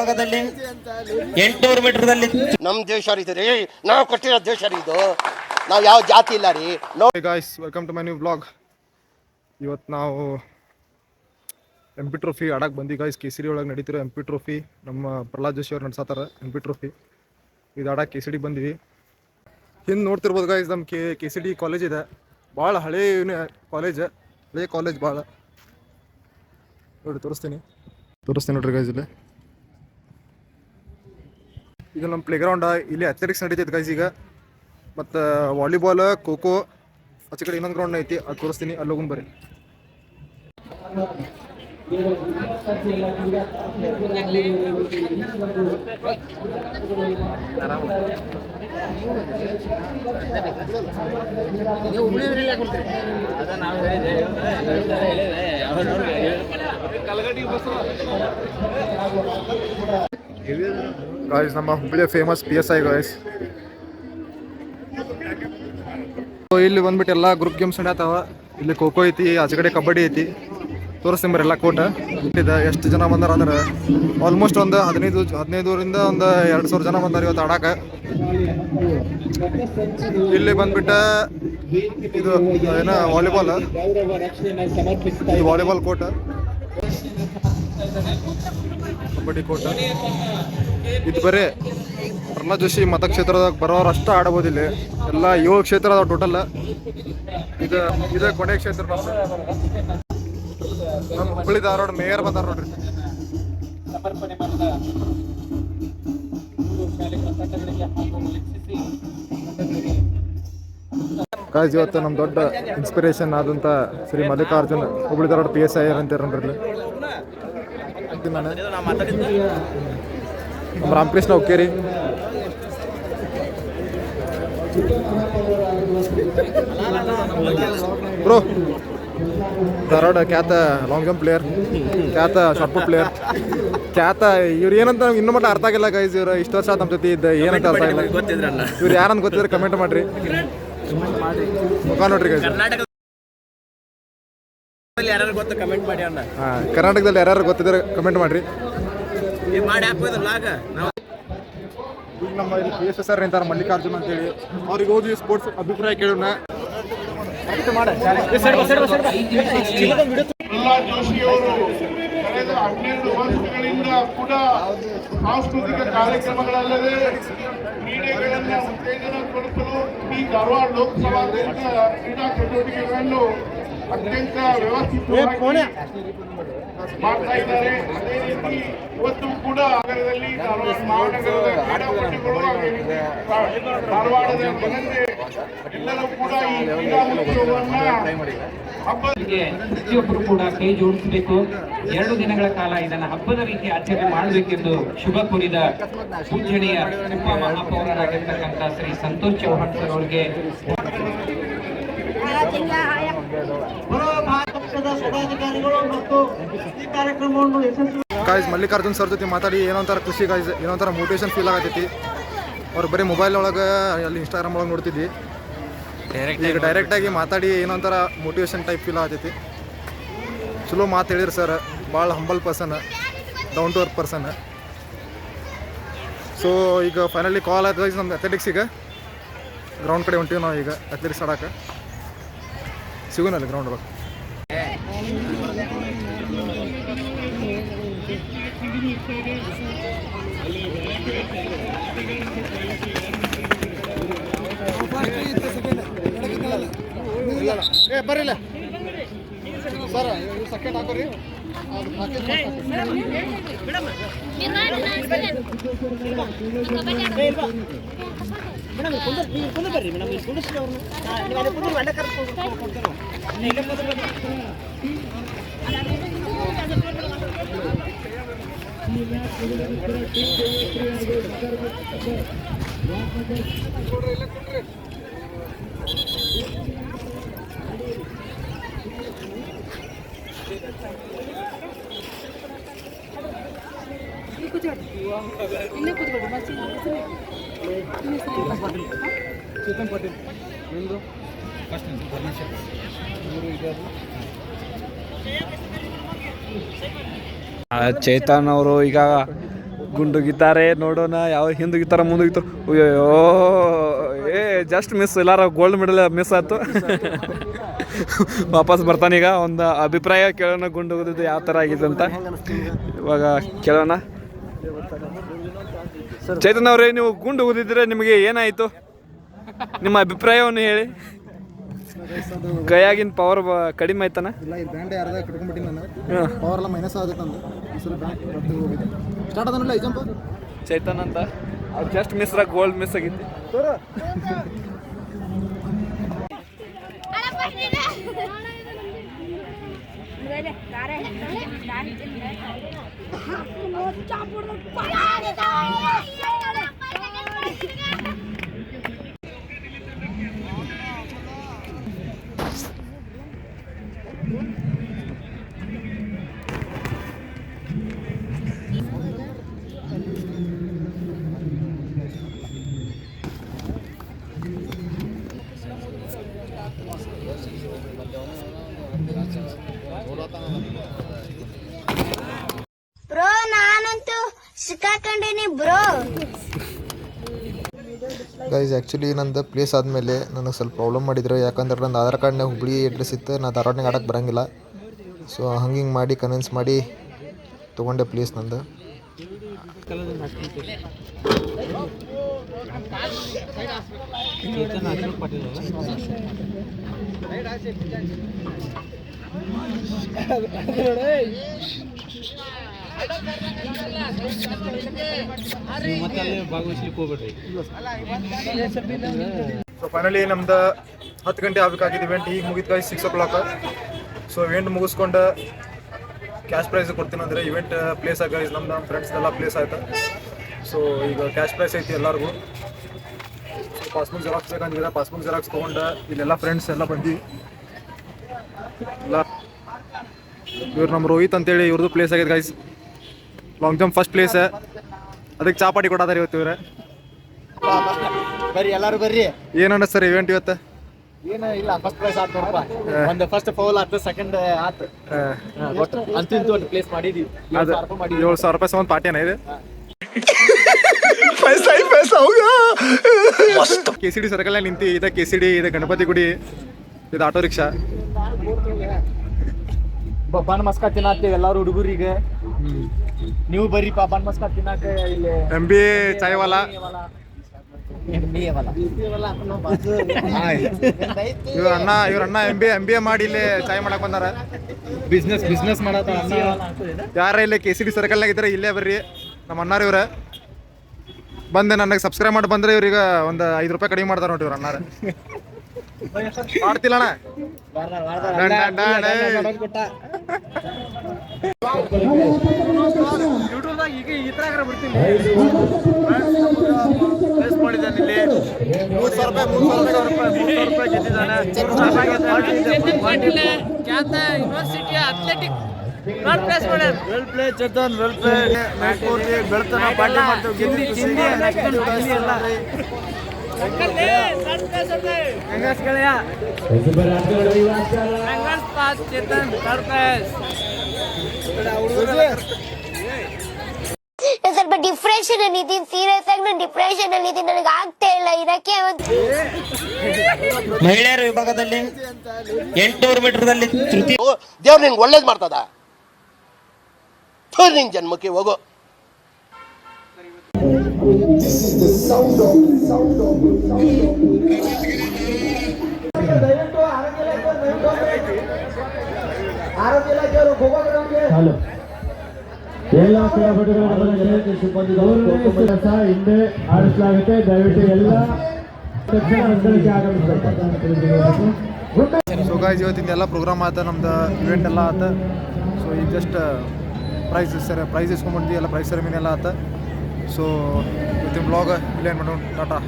ಭಾಗದಲ್ಲಿ 800 ಮೀಟರ್ದಲ್ಲಿ ನಮ್ಮ ದೇಶ ಇದು ರೀ, ನಾವು ಕೊಟ್ಟಿರೋ ದೇಶ ರೀ ಇದು. ನಾವು ಯಾವ ಜಾತಿ ಇಲ್ಲ ರೀ. Hey guys, welcome to my new blog. ಇವತ್ತು ನಾವು MP ಟ್ರೋಫಿ ಆಡಕ್ಕೆ ಬಂದಿ ಗಾಯ್ಸ್. ಕೇಸರಿ ಒಳಗೆ ನಡೀತಿರೋ MP ಟ್ರೋಫಿ ನಮ್ಮ ಪ್ರಹ್ಲಾದ್ ಜೋಶಿ ಅವ್ರು ನಡ್ಸತ್ತಾರ. MP ಟ್ರೋಫಿ ಇದು ಆಡಕ್ಕೆ KCD ಬಂದಿವಿ. ಹಿಂದೆ ನೋಡ್ತಿರ್ಬೋದು ಗಾಯ್ಸ್, ನಮ್ಮ KCD ಕಾಲೇಜ್ ಇದೆ. ಭಾಳ ಹಳೇ ಕಾಲೇಜ್ ಭಾಳ ನೋಡಿ ತೋರಿಸ್ತೀನಿ ನೋಡ್ರಿ ಗಾಯ್ಸ್. ಇದು ನಮ್ಮ ಪ್ಲೇ ಗ್ರೌಂಡ. ಇಲ್ಲಿ ಅಥ್ಲೆಟಿಕ್ಸ್ ನಡೀತೈತೆ ಗಾಯ್ಸ್ ಈಗ. ಮತ್ತು ವಾಲಿಬಾಲ್, ಖೋಖೋ ಆಚೆ ಕಡೆ ಇನ್ನೊಂದು ಗ್ರೌಂಡ್ ಐತಿ, ಅದು ತೋರಿಸ್ತೀನಿ. ಅಲ್ಲಿ ಹೋಗೋಣ ಬರ್ರಿ. ಗಾಯ್ಸ್, ನಮ್ಮ ಹುಬ್ಬಳ್ಳಿಯ ಫೇಮಸ್ PSI ಗಾಯ್ಸ್. ಇಲ್ಲಿ ಬಂದ್ಬಿಟ್ಟು ಎಲ್ಲ ಗ್ರೂಪ್ ಗೇಮ್ಸ್ ನಡೆಯತ್ತಾವ. ಇಲ್ಲಿ ಖೋಖೋ ಐತಿ, ಆಚೆ ಕಡೆ ಕಬಡ್ಡಿ ಐತಿ. ತೋರಿಸ್ತೀನಿ ಬರ್ರಿ ಎಲ್ಲ ಕೋಟ ಇದೆ. ಎಷ್ಟು ಜನ ಬಂದಾರ ಅಂದ್ರೆ ಆಲ್ಮೋಸ್ಟ್ ಒಂದು 15ರಿಂದ ಒಂದು 2000 ಜನ ಬಂದಾರ ಇವತ್ತು ಆಡಕ್ಕೆ. ಇಲ್ಲಿ ಬಂದ್ಬಿಟ್ಟು ಇದು ಏನ ವಾಲಿಬಾಲ್ ಕೋಟ, ಕಬಡ್ಡಿ ಕೋಟ. ಇದು ಬರೀ ಪ್ರಹ್ಲಾದ್ ಜೋಶಿ ಮತಕ್ಷೇತ್ರದಾಗ ಬರೋರು ಅಷ್ಟೇ ಆಡಬಹುದು. ಇಲ್ಲಿ ಎಲ್ಲ 7 ಕ್ಷೇತ್ರ ಅದಾವ ಟೋಟಲ್. ಇದು ಕೊನೆ ಕ್ಷೇತ್ರ. ನಮ್ಮ ಹುಬ್ಬಳ್ಳಿ ಧಾರವಾಡ ಮೇಯರ್ ಬಂದಾರ ನೋಡ್ರಿ. ಗಾಯ್ಸ್, ಇವತ್ತು ನಮ್ಮ ದೊಡ್ಡ ಇನ್ಸ್ಪಿರೇಷನ್ ಆದಂಥ ಶ್ರೀ ಮಲ್ಲಿಕಾರ್ಜುನ್ ಹುಬ್ಬಳ್ಳಿ ಧಾರವಾಡ PSI ಅಂತಾರನ್ರಿ. ನಮ್ಮ ರಾಮಕೃಷ್ಣ ಹುಕ್ಕೇರಿ, ಬ್ರೋ ಧಾರವಾಡ ಖ್ಯಾತ ಲಾಂಗ್ ಜಂಪ್ ಪ್ಲೇಯರ್, ಖ್ಯಾತ ಶಾರ್ಟ್ ಪುಟ್ ಪ್ಲೇಯರ್, ಖ್ಯಾತ. ಇವ್ರು ಏನಂತ ನಮ್ಗೆ ಇನ್ನೂ ಮಟ್ಟ ಅರ್ಥ ಆಗಿಲ್ಲ ಗೈಸ್. ಇವ್ರು ಇಷ್ಟು ವರ್ಷ ನಮ್ಮ ಜೊತೆ ಇದ್ದ ಏನಂತ ಅರ್ಥ ಆಗಿಲ್ಲ. ಇವ್ರು ಯಾರಂತ ಗೊತ್ತಿದ್ರೆ ಕಮೆಂಟ್ ಮಾಡ್ರಿ, ಮುಖ ನೋಡ್ರಿ ಗೈಸ್. ಕರ್ನಾಟಕದಲ್ಲಿ ಯಾರು ಗೊತ್ತಿದ್ರೆ ಕಮೆಂಟ್ ಮಾಡ್ರಿ. ಈಗ ನಮ್ಮ ಇಲ್ಲಿ PSI ಸರ್ ನಿಂತಾರ ಮಲ್ಲಿಕಾರ್ಜುನ್ ಅಂತೇಳಿ. ಅವ್ರಿಗೆ ಹೋಗಿ ಸ್ಪೋರ್ಟ್ಸ್ ಅಭಿಪ್ರಾಯ ಕೇಳೋಣ. ಪ್ರಹ್ಲಾದ್ ಜೋಶಿಯವರು ಕಳೆದ 12 ವರ್ಷಗಳಿಂದ ಕೂಡ ಸಾಂಸ್ಕೃತಿಕ ಕಾರ್ಯಕ್ರಮಗಳಲ್ಲದೆ ಕ್ರೀಡೆಗಳನ್ನು ಉತ್ತೇಜನಗೊಳಿಸಲು ಈ ಧಾರವಾಡ ಲೋಕಸಭಾ ಕ್ರೀಡಾ ಚಟುವಟಿಕೆಗಳನ್ನು ಅತ್ಯಂತ ವ್ಯವಸ್ಥಿತವಾಗಿ ಮಾಡ್ತಾ ಇದ್ದಾರೆ. ಅದೇ ರೀತಿ ಇವತ್ತು ಕೂಡ ನಗರದಲ್ಲಿ ಧಾರವಾಡ ಮಹಾನಗರದ ಕ್ರೀಡಾಪಟುಗಳು ಧಾರವಾಡದ ಜನತೆ ಎಲ್ಲರೂ ಕೂಡ ಈ ಕ್ರೀಡಾ ಪ್ರತಿಯೊಬ್ಬರು ಕೂಡ ಕೈ ಜೋಡಿಸಬೇಕು. 2 ದಿನಗಳ ಕಾಲ ಇದನ್ನು ಹಬ್ಬದ ರೀತಿ ಆಚರಣೆ ಮಾಡಬೇಕೆಂದು ಶುಭ ಕೋರಿದ ಪೂಜನೀಯ ಉಪಮಹಾಪೌರರಾಗಿರ್ತಕ್ಕಂಥ ಶ್ರೀ ಸಂತೋಷ್ ಚೌಹಾಣ್ ಸರ್ ಅವರಿಗೆ ಗಾಯ್ಸ್, ಮಲ್ಲಿಕಾರ್ಜುನ್ ಸರ್ ಜೊತೆ ಮಾತಾಡಿ ಏನೋ ಒಂಥರ ಖುಷಿ ಗಾಯ್ಸ್, ಏನೋ ಒಂಥರ ಮೋಟಿವೇಶನ್ ಫೀಲ್ ಆಗತೈತಿ. ಅವ್ರು ಬರೀ ಮೊಬೈಲ್ ಒಳಗೆ ಅಲ್ಲಿ Instagram ಒಳಗೆ ನೋಡ್ತಿದ್ವಿ. ಈಗ ಡೈರೆಕ್ಟಾಗಿ ಮಾತಾಡಿ ಏನೋ ಒಂಥರ ಮೋಟಿವೇಶನ್ ಟೈಪ್ ಫೀಲ್ ಆಗತೈತಿ. ಚಲೋ ಮಾತು ಹೇಳಿರಿ ಸರ್. ಭಾಳ humble person, down to earth person. So ಈಗ ಫೈನಲಿ ಕಾಲ್ ಆಯ್ತು ಗೈಸ್ ನಮ್ಮ ಅಥ್ಲೆಟಿಕ್ಸಿಗೆ. ಗ್ರೌಂಡ್ ಕಡೆ ಹೊಂಟೀವಿ ನಾವು ಈಗ ಅಥ್ಲೆಟಿಕ್ಸ್ ಆಡೋಕೆ. ಸಿಗೋನಲ್ಲಿ ಗ್ರೌಂಡ್ ಒಳಗೆ. ಬರಿಲ್ಲ ಸರ್, ಸೆಕೆಂಡ್ ಹಾಕೋರಿ. ಚೇತನ್ ಪಾಟೀಲ್ ನಿಮ್ಮದು ಚೇತನ್ ಅವರು ಈಗ ಗುಂಡುಗಿತಾರೆ ನೋಡೋಣ ಯಾವ ಹಿಂದುಗಿತಾರ ಮುಂದುಗಿತಾರ. ಅಯ್ಯೋ ಜಸ್ಟ್ ಮಿಸ್, ಎಲ್ಲಾರ ಗೋಲ್ಡ್ ಮೆಡಲ್ ಮಿಸ್ ಆಯ್ತು. ವಾಪಸ್ ಬರ್ತಾನೀಗ. ಒಂದು ಅಭಿಪ್ರಾಯ ಕೇಳೋಣ, ಗುಂಡು ಹೋಗಿದ್ದು ಯಾವ ಥರ ಆಗಿದೆ ಅಂತ ಇವಾಗ ಕೇಳೋಣ. ಚೇತನ್ ಅವರೇ, ನೀವು ಗುಂಡು ಹೋಗಿದ್ರೆ ನಿಮಗೆ ಏನಾಯಿತು? ನಿಮ್ಮ ಅಭಿಪ್ರಾಯವನ್ನು ಹೇಳಿ. ಕೈಯಾಗಿನ ಪವರ್ ಕಡಿಮೆ ಆಯ್ತಾನ? ಇಲ್ಲ, ಈ ಬ್ಯಾಂಡ್ ಯಾರ್ದ ಕಟ್ಕೊಂಡ್ಬಿಟ್ಟು ನಾನು ಪವರ್ ಎಲ್ಲ ಮೈನಸ್ ಆಗುತ್ತೆ ಅಂದು ಹೆಸರು ಬ್ಯಾಂಕ್ ಹೋಗಿದೆ. ಸ್ಟಾರ್ಟ್ ಅದನ್ನಲ್ಲ ಈ ಜಂಪ್ ಚೈತನ್ ಅಂತ ಜಸ್ಟ್ ಮಿಸ್ ಗೋಲ್ಡ್ ಮಿಸ್ ಆಗಿತ್ತು. ಬ್ರೋ ನಾನಂತೂ ಸಿಕ್ಕಾಕೊಂಡೇನಿ ಬ್ರೋ. ಗೈಸ್, ಆ್ಯಕ್ಚುಲಿ ನಂದು ಪ್ಲೇಸ್ ಆದಮೇಲೆ ನನಗೆ ಸ್ವಲ್ಪ ಪ್ರಾಬ್ಲಮ್ ಮಾಡಿದ್ರು. ಯಾಕಂದ್ರೆ ನನ್ನ ಆಧಾರ್ ಕಾರ್ಡ್ನಾಗ ಹುಬ್ಳಿ ಅಡ್ರೆಸ್ ಇತ್ತು, ನಾನು ಧಾರವಾಡನಾಗ ಆಡೋಕ್ಕೆ ಬರೋಂಗಿಲ್ಲ. ಸೊ ಹಂಗಿಂಗೆ ಮಾಡಿ ಕನ್ವಿನ್ಸ್ ಮಾಡಿ ತೊಗೊಂಡೆ ಪ್ಲೇಸ್ ನಂದು. ಸೊ ಫೈನಲಿ ನಮ್ದು 10 ಗಂಟೆ ಆಗಬೇಕಾಗಿದೆ ಇವೆಂಟ್. ಈಗ ಮುಗಿತು ಗೈಸ್ 6 o'clock. ಸೊ ಇವೆಂಟ್ ಮುಗಿಸ್ಕೊಂಡು ಕ್ಯಾಶ್ ಪ್ರೈಸ್ ಕೊಡ್ತೀನಿ ಅಂದರೆ ಇವೆಂಟ್ ಪ್ಲೇಸ್ ಆಗ ಗೈಸ್ ನಮ್ಮ ಫ್ರೆಂಡ್ಸ್ದೆಲ್ಲ ಪ್ಲೇಸ್ ಆಯ್ತು. ಸೊ ಈಗ ಕ್ಯಾಶ್ ಪ್ರೈಸ್ ಐತಿ ಎಲ್ಲರಿಗೂ. ಸೊ ಪಾಸ್ಬುಕ್ ಜೆರಾಕ್ಸ್ ಬೇಕಂದ್ರೆ ಪಾಸ್ಬುಕ್ ಜೆರಾಕ್ಸ್ ತೊಗೊಂಡು ಇಲ್ಲೆಲ್ಲ ಫ್ರೆಂಡ್ಸ್ ಎಲ್ಲ ಬಂದು ಎಲ್ಲ ಇವ್ರು ನಮ್ಮ ರೋಹಿತ್ ಅಂತೇಳಿ ಇವ್ರದ್ದು ಪ್ಲೇಸ್ ಆಗಿದೆ guys. Long jump first place. ಅದಕ್ಕೆ ಚಾಪಾಟಿ ಕೊಡೋದಾರ ಇವತ್ತು ಇವ್ರೆ. ಬರ್ರಿ ಎಲ್ಲರೂ ಬರ್ರಿ. ಏನು ಅನ್ನಿಸ್ತಾರೆ ಇವೆಂಟ್ ಇವತ್ತು? ಏನು ಇಲ್ಲ, ಫಸ್ಟ್ ಪ್ರೈಸ್ ಆಯ್ತು ನೋಡಪ್ಪ. ಒಂದು ಫಸ್ಟ್ ಫೌಲ್ ಆಯ್ತು, ಸೆಕೆಂಡ್ ಆಯ್ತು. ಅಂತಿಂತು ಒಂದು ಪ್ಲೇಸ್ ಮಾಡಿದ್ವಿ. ಅದು 7,000 ರೂಪಾಯಿ ಒಂದು ಪಾರ್ಟಿನ ಇದೆ. KCD ಸರ್ಕಲ್ ನಿಂತಿ. ಇದೆ KCD, ಇದೆ ಗಣಪತಿ ಗುಡಿ, ಇದು ಆಟೋ ರಿಕ್ಷಾ. ಬನ್ ಮಸ್ಕ ತಿನ್ನತ್ತೀವಿ ಎಲ್ಲರೂ ಹುಡುಗರಿಗೆ. ನೀವು ಬರ್ರಿ ಬನ್ ಮಸ್ಕ ತಿನ್ನಕ. ಇಲ್ಲಿ MBA ಚಾಯ್ ವಾಲಾ ಇವ್ರ ಅಣ್ಣ MBA ಮಾಡಿ ಇಲ್ಲಿ ಚಾಯ್ ಮಾಡಕ್ ಬಂದಾರ. ಬಿಸ್ನೆಸ್ ಮಾಡತ್ತ ಯಾರ ಇಲ್ಲಿ KCD ಸರ್ಕಲ್ನಾಗ ಇದ್ರೆ ಇಲ್ಲೇ ಬರ್ರಿ. ನಮ್ಮ ಅಣ್ಣಾರ ಇವ್ರ ಬಂದೆ ನನಗೆ ಸಬ್ಸ್ಕ್ರೈಬ್ ಮಾಡಿ ಬಂದ್ರೆ ಇವ್ರಿಗೆ ಒಂದು 5 ರೂಪಾಯಿ ಕಡಿಮೆ ಮಾಡ್ತಾರೆ ನೋಡಿ ಇವ್ರ ಅಣ್ಣಾರ. ಮಾಡ್ತಿಲ್ಲ ಅಣ್ಣ. ಸ್ವಲ್ಪ ಡಿಪ್ರೆಷನ್ ಅಲ್ಲಿ ಇದೀನಿ, ಸೀರಿಯಸ್ ಆಗಿ ನಾನು ಡಿಪ್ರೆಷನ್ ಅಲ್ಲಿ ಇದೀನಿ. ನನಗೆ ಆಗ್ತಾ ಇಲ್ಲ ಇರಕ್ಕೆ. ಮಹಿಳೆಯರ ವಿಭಾಗದಲ್ಲಿ 800 ಮೀಟರ್ದಲ್ಲಿ ತೃತೀಯ. ದೇವ್ರು ನಿಂಗೆ ಒಳ್ಳೇದು ಮಾಡ್ತದ. ನಿನ್ ಜನ್ಮಕ್ಕೆ ಹೋಗೋ. ಎಲ್ಲ ಕ್ರೀಡಾಪಟುಗಳ ಹಿಂದೆ ಆಡಿಸಲಾಗುತ್ತೆ. ದಯವಿಟ್ಟು ಎಲ್ಲ ಸೊ ಗೈಸ್, ಇವತ್ತಿಂದ ಎಲ್ಲ ಪ್ರೋಗ್ರಾಮ್ ಆಯ್ತು, ನಮ್ದು ಇವೆಂಟ್ ಎಲ್ಲ ಆಯ್ತು. ಸೊ ಈಗ ಜಸ್ಟ್ ಪ್ರೈಸ್ ಇಸ್ಕೊಂಡ್ಬಂದ್ವಿ, ಎಲ್ಲ ಪ್ರೈಸ್ ಸೆರೆಮನಿ ಎಲ್ಲ ಆಯ್ತು. ಸೊ ಇವತ್ತಿನ ಬ್ಲಾಗ್ ಇಲ್ಲೇನು ಮಾಡೋಣ. ಟಾಟಾ.